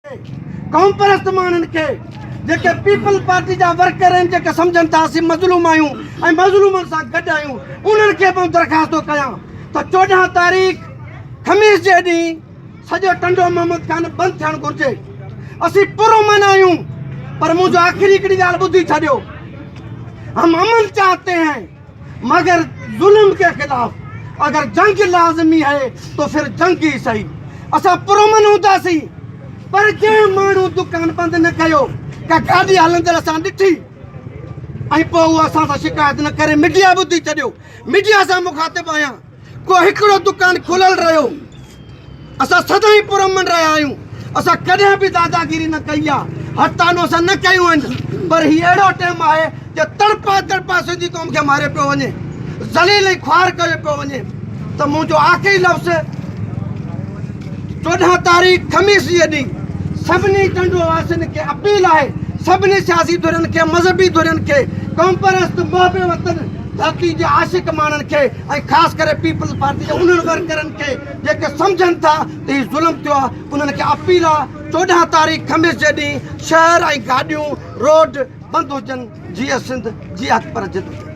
कौम परस्त मानन के जेके पीपल पार्टी जा वर्कर आहिनि जेके सम्झनि था असीं मज़लूम आहियूं ऐं मज़लूमनि सां गॾु आहियूं उन्हनि खे मां दरख़्वास्त थो कयां त 14 तारीख़ ख़मीस जे ॾींहुं सॼो टंडो मोहम्मद खान बंदि थियणु घुरिजे। असीं पूरो मन आहियूं पर मुंहिंजो आख़िरी हिकिड़ी ॻाल्हि ॿुधी छॾियो, हम अमन चाहते हैं मगर जुल्म के खिलाफ अगर जंग लाज़मी है तो फिर जंग ही सही। असां पुरमन हूंदासीं पर जंहिं माण्हू दुकान बंदि न कयो का गाॾी हलंदड़ असां ॾिठी ऐं पोइ उहो असां सां शिकायत न करे मीडिया ॿुधी छॾियो, मीडिया सां मुखातिब आहियां, को हिकिड़ो दुकान खुलियल रहियो। असां सदाईं पुरमन रहिया आहियूं, असां कॾहिं बि दादागिरी न कई आहे, हड़तालूं असां न कयूं आहिनि, पर हीउ अहिड़ो टाइम आहे जो तड़पा तड़पा सिंधी क़ौम खे मारे पियो वञे, ज़लील ऐं ख्वार कयो पियो वञे। त मुंहिंजो आख़िरी लफ़्ज़ 14 तारीख़ ख़मीस जे ॾींहुं सभिनी टंडो वासियुनि खे अपील आहे, सभिनी सियासी धुरियुनि खे, मज़हबी धुरियुनि खे, क़ौम परस्त मुहिब वतन धरती जे आशिक़ माण्हुनि खे ऐं ख़ासि करे पीपल्स पार्टी जे उन्हनि वर्करनि खे जेके सम्झनि था त हीउ ज़ुल्म थियो आहे, उन्हनि खे अपील आहे 14 तारीख़ ख़मीस जे ॾींहुं शहर ऐं गाॾियूं रोड बंदि हुजनि। जीअं सिंध, जीअं अकबर जिंद।